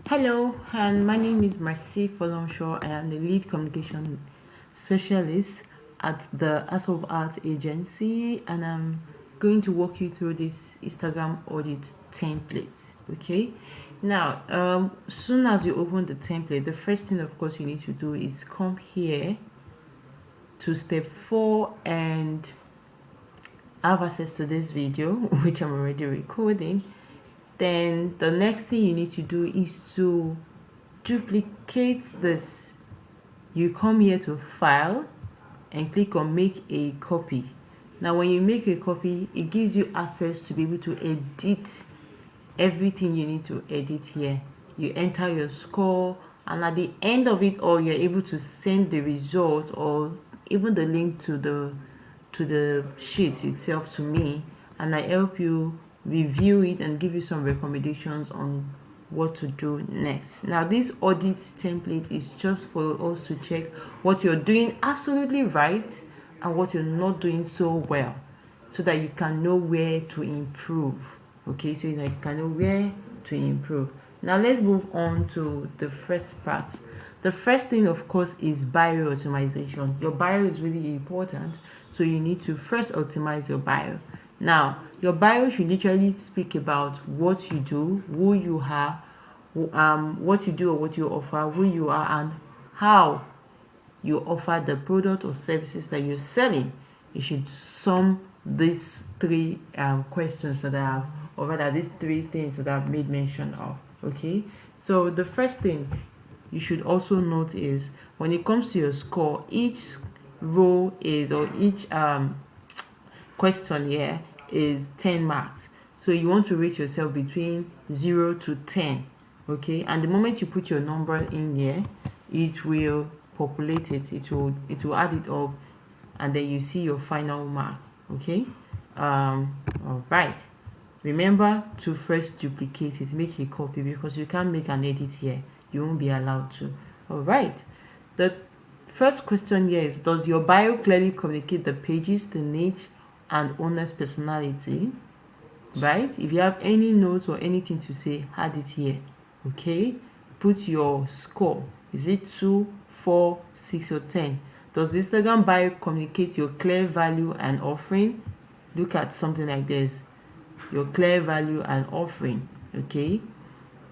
Hello, and my name is Mercy Folonshaw. I am the lead communication specialist at the House of Art Agency, and I'm going to walk you through this Instagram audit template. Okay, now, soon as you open the template, the first thing, of course, you need to do is come here to step 4 and have access to this video, which I'm already recording. Then the next thing you need to do is to duplicate this. You come here to file and click on make a copy. Now when you make a copy, it gives you access to be able to edit everything you need to edit here. You enter your score, and at the end of it all, you're able to send the result or even the link to the sheet itself to me, and I help you review it and give you some recommendations on what to do next. Now this audit template is just for us to check what you're doing absolutely right and what you're not doing so well, so that you can know where to improve. Okay, so that you can know where to improve. Now let's move on to the first part. The first thing, of course, is bio optimization. Your bio is really important, so you need to first optimize your bio. Now, your bio should literally speak about what you do, who you are, what you do or what you offer, who you are, and how you offer the product or services that you're selling. You should sum these three questions that I have, or rather these three things that I've made mention of. Okay, so the first thing you should also note is when it comes to your score, each row is, or each question here is 10 marks. So you want to rate yourself between 0 to 10. Okay, and the moment you put your number in here, it will populate it, it will add it up, and then you see your final mark. Okay, all right, remember to first duplicate it, make a copy, because you can't make an edit here, you won't be allowed to. All right, the first question here is, does your bio clearly communicate the pages, the niche, and owner's personality? Right, if you have any notes or anything to say, add it here. Okay, put your score. Is it 2, 4, 6, or 10? Does the Instagram bio communicate your clear value and offering? Look at something like this, your clear value and offering. Okay,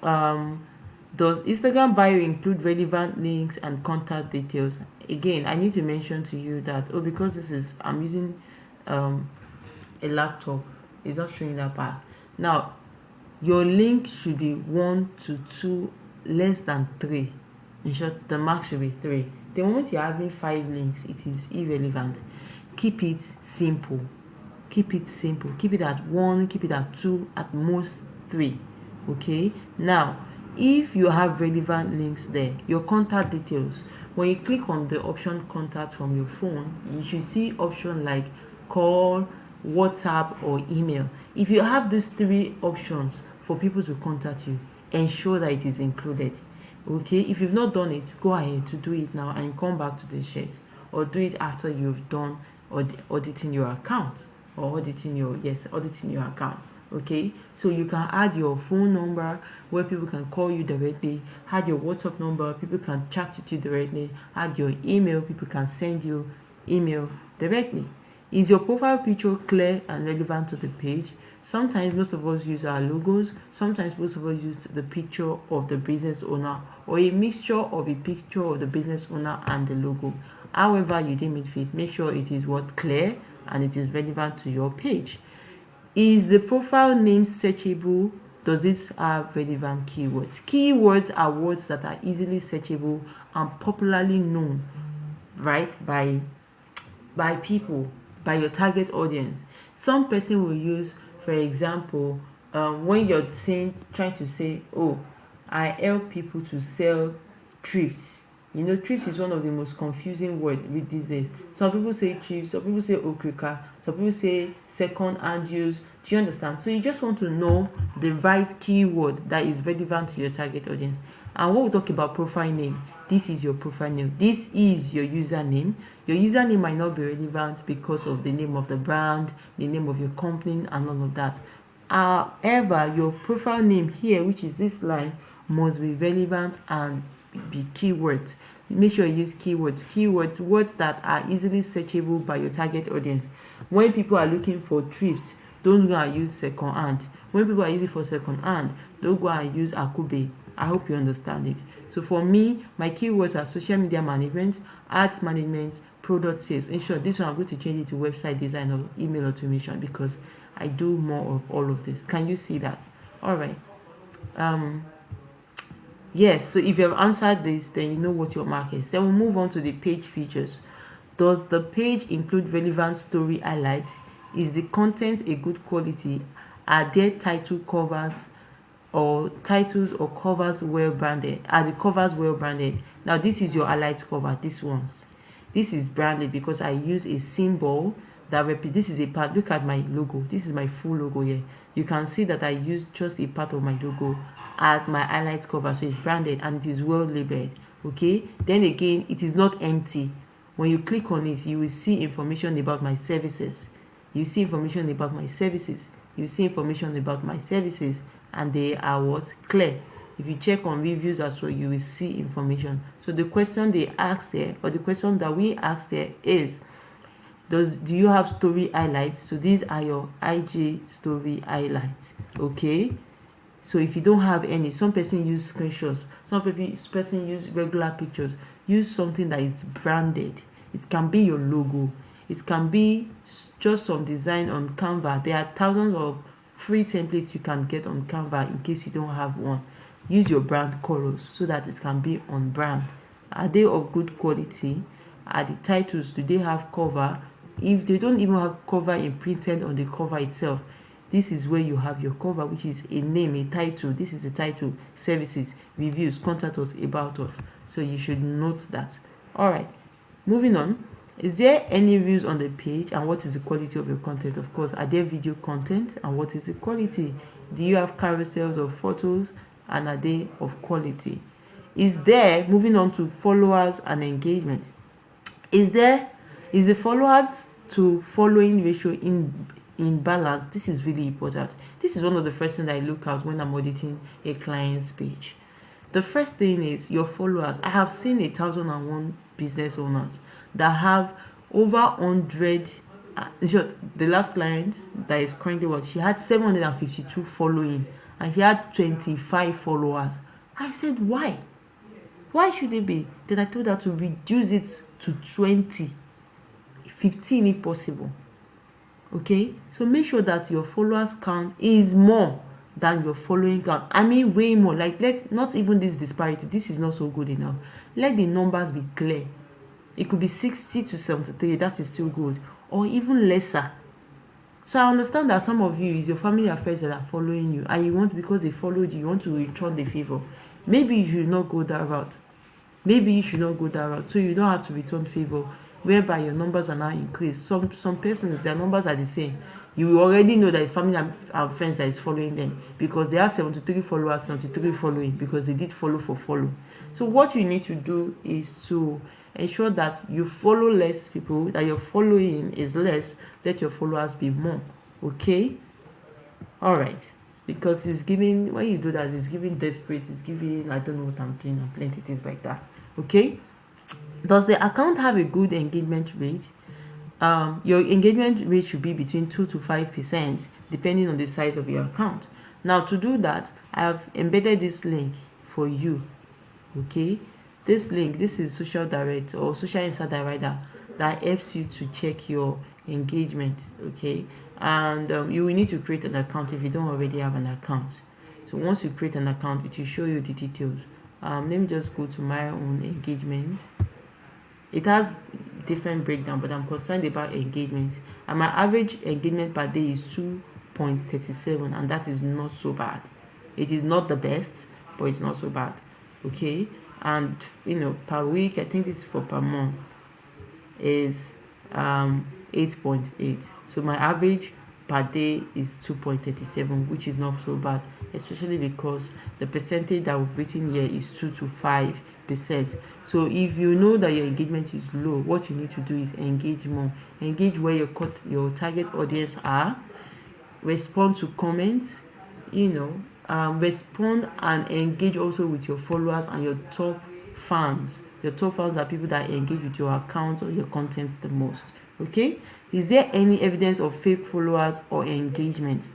does Instagram bio include relevant links and contact details? Again, I need to mention to you that, because this is, I'm using a laptop, it's not showing that part. Now your link should be 1 to 2, less than 3. In short, the mark should be 3. The moment you're having 5 links, it is irrelevant. Keep it simple. Keep it simple. Keep it at 1, keep it at 2, at most 3. Okay, now if you have relevant links there, your contact details, when you click on the option contact from your phone, you should see option like call, WhatsApp, or email. If you have these 3 options for people to contact you, ensure that it is included. Okay, if you've not done it, go ahead to do it now and come back to the sheet, or do it after you've done auditing your account, or auditing your account. Okay, so you can add your phone number where people can call you directly, add your WhatsApp number, people can chat with you directly, add your email, people can send you email directly. Is your profile picture clear and relevant to the page? Sometimes most of us use our logos, sometimes most of us use the picture of the business owner, or a mixture of a picture of the business owner and the logo. However you deem it fit, make sure it is clear and it is relevant to your page. Is the profile name searchable? Does it have relevant keywords? Keywords are words that are easily searchable and popularly known, right, by people, by your target audience. Some person will use, for example, when you're trying to say, oh, I help people to sell thrifts. You know, thrift is one of the most confusing words with these days. Some people say thrift, some people say okrika, some people say second hand use. Do you understand? So you just want to know the right keyword that is relevant to your target audience. And when we talk about profile name, this is your profile name. This is your username. Your username might not be relevant because of the name of the brand, the name of your company, and all of that. However, your profile name here, which is this line, must be relevant and be keywords. Make sure you use keywords, words that are easily searchable by your target audience. When people are looking for trips, don't go and use second hand. When people are using for second hand, don't go and use akube. I hope you understand it. So for me, my keywords are social media management, art management, product sales. In short, this one I'm going to change it to website design or email automation because I do more of all of this. Can you see that? All right. Yes, so if you have answered this, then you know what your mark is. Then we'll move on to the page features. Does the page include relevant story highlights? Is the content a good quality? Are there title covers or titles or covers well branded? Are the covers well branded? Now this is your highlight cover, this one's. This is branded because I use a symbol that this is a part. Look at my logo. This is my full logo here. You can see that I use just a part of my logo as my highlight cover, so it's branded and it is well labeled. Okay, then again, it is not empty. When you click on it, you will see information about my services. You see information about my services. You see information about my services, and they are what? Clear. If you check on reviews as well, you will see information. So the question they ask there, or the question that we ask there is, do you have story highlights? So these are your IG story highlights. Okay, so if you don't have any, some person use screenshots, some person use regular pictures. Use something that is branded. It can be your logo, it can be just some design on Canva. There are thousands of free templates you can get on Canva in case you don't have one. Use your brand colors so that it can be on brand. Are they of good quality? Are the titles, do they have cover? If they don't even have cover imprinted on the cover itself, this is where you have your cover, which is a name, a title. This is a title: services, reviews, contact us, about us. So you should note that. All right, moving on. Is there any views on the page, and what is the quality of your content? Of course, are there video content, and what is the quality? Do you have carousels of photos, and are they of quality? Is there, moving on to followers and engagement, is the followers to following ratio in balance? This is really important. This is one of the first things I look at when I'm auditing a client's page. The first thing is your followers. I have seen 1,001 business owners that have over 100. In short, the last client that is currently what, she had 752 following and she had 25 followers. I said, why should it be? Then I told her to reduce it to 20, 15 if possible. Okay, so make sure that your followers count is more than your following count. I mean way more. Like, let not even this disparity, this is not so good enough. Let the numbers be clear. It could be 60 to 73, that is still good, or even lesser. So I understand that some of you, is your family and friends that are following you, and you want, because they followed you, you want to return the favor. Maybe you should not go that route. So you don't have to return favor, whereby your numbers are now increased. Some persons, their numbers are the same. You already know that it's family and friends that is following them, because they have 73 followers, 73 following, because they did follow for follow. So what you need to do is to ensure that you follow less people, that your following is less, let your followers be more. Okay, all right, because it's giving, when you do that, it's giving desperate, it's giving, I don't know what I'm doing, and plenty things like that. Okay, does the account have a good engagement rate? Your engagement rate should be between 2 to 5%, depending on the size of your account. Now, to do that, I have embedded this link for you. Okay, this link, this is Social Direct or Social Insider rather, that helps you to check your engagement. Okay, and you will need to create an account if you don't already have an account. So once you create an account, it will show you the details. Let me just go to my own engagement. It has different breakdown, but I'm concerned about engagement, and my average engagement per day is 2.37, and that is not so bad. It is not the best, but it's not so bad. Okay, and per week, I think this for per month is 8.8. So my average per day is 2.37, which is not so bad, especially because the percentage that we've written here is 2 to 5%. So if you know that your engagement is low, what you need to do is engage more. Engage where your target audience are. Respond to comments. respond and engage also with your followers and your top fans. Your top fans are people that engage with your account or your content the most. Okay, is there any evidence of fake followers or engagement?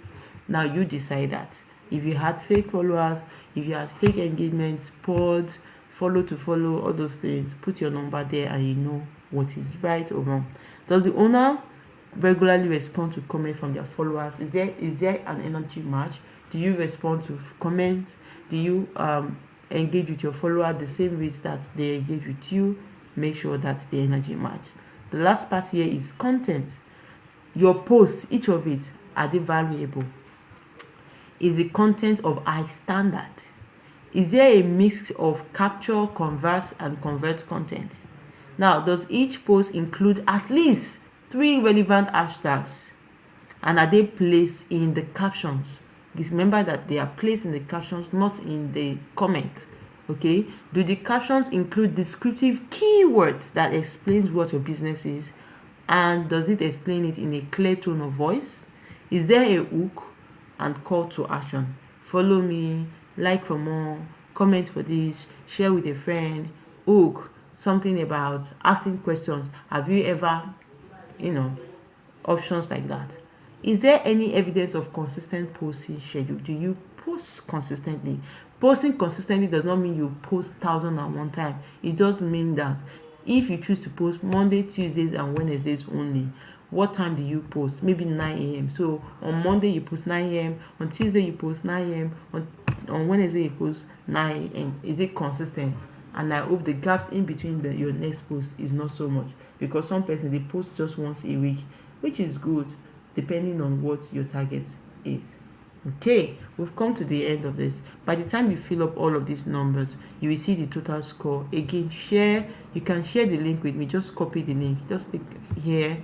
Now you decide that. If you had fake followers, if you had fake engagement, pods, follow to follow, all those things, put your number there and you know what is right or wrong. Does the owner regularly respond to comments from their followers? Is there an energy match? Do you respond to comments? Do you engage with your follower the same way that they engage with you? Make sure that the energy match. The last part here is content. Your posts, each of it, are they valuable? Is the content of high standard? Is there a mix of capture, converse, and convert content? Now, does each post include at least 3 relevant hashtags? And are they placed in the captions? Just remember that they are placed in the captions, not in the comments. Okay, do the captions include descriptive keywords that explains what your business is, and does it explain it in a clear tone of voice? Is there a hook and call to action? Follow me, like for more, comment for this, share with a friend. Hook, something about asking questions. Have you ever, options like that? Is there any evidence of consistent posting schedule? Do you post consistently? Posting consistently does not mean you post 1,001 times. It does mean that if you choose to post Monday, Tuesdays, and Wednesdays only, what time do you post? Maybe 9 a.m. So on Monday you post 9 a.m. On Tuesday you post 9 a.m. On Wednesday you post 9 a.m. Is it consistent? And I hope the gaps in between your next post is not so much, because some person they post just once a week, which is good depending on what your target is. Okay, we've come to the end of this. By the time you fill up all of these numbers, you will see the total score. Again, you can share the link with me. Just copy the link, just click here,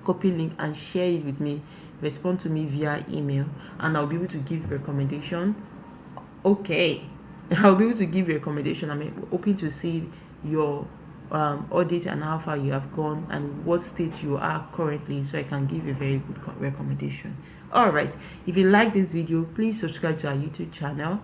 copy link, and share it with me. Respond to me via email and I'll be able to give recommendation. Okay, I'll be able to give recommendation. I'm hoping to see your audit and how far you have gone and what state you are currently, so I can give you a very good recommendation. All right, if you like this video, please subscribe to our YouTube channel,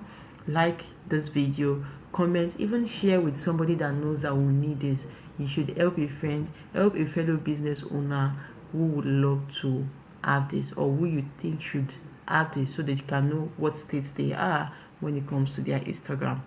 like this video, comment, even share with somebody that knows that will need this. You should help a friend, help a fellow business owner who would love to have this, or who you think should have this, so that you can know what states they are when it comes to their Instagram.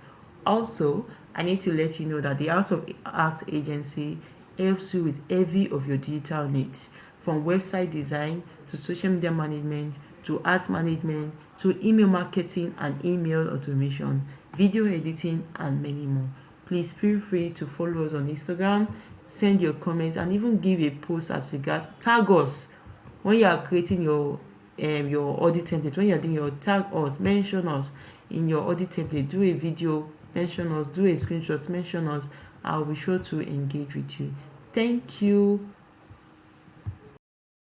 Also, I need to let you know that the House of Art Agency helps you with every of your digital needs, from website design to social media management to art management to email marketing and email automation, video editing, and many more. Please feel free to follow us on Instagram, send your comments, and even give a post as regards. Tag us when you are creating your audit template. When you are doing your tag us, mention us in your audit template. Do a video, mention us. Do a screenshot, mention us. I'll be sure to engage with you. Thank you.